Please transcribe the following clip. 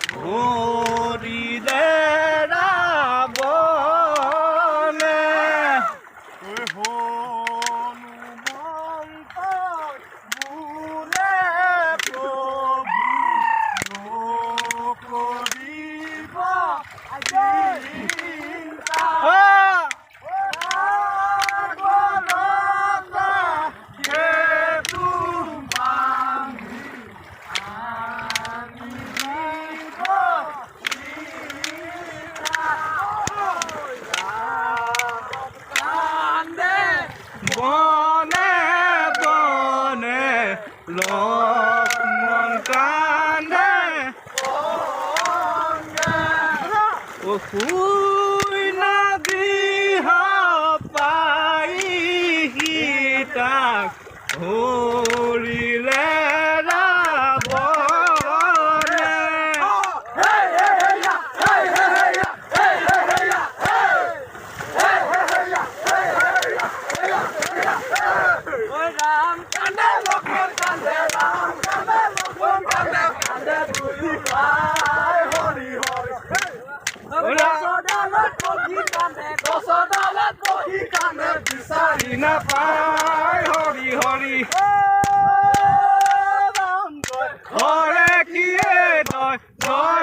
ঘূৰিলে ৰাৱণে হনুমন্ত বোলে প্ৰভু নকৰিব চিন্তা বনে বনে লক্ষ্মণ কান্দে শুই নগৃহ পাই সীতাক ধৰিলে ৰাৱণে ৰাম কান্দে লক্ষ্মণ কান্দে ৰাম কান্দে লক্ষ্মণ কান্দে কান্দে দুই ভাই হৰি হৰি গছডালত বহি কান্দে বিচাৰি নাপায় হৰি হৰি ঘৰে কিয়ে তই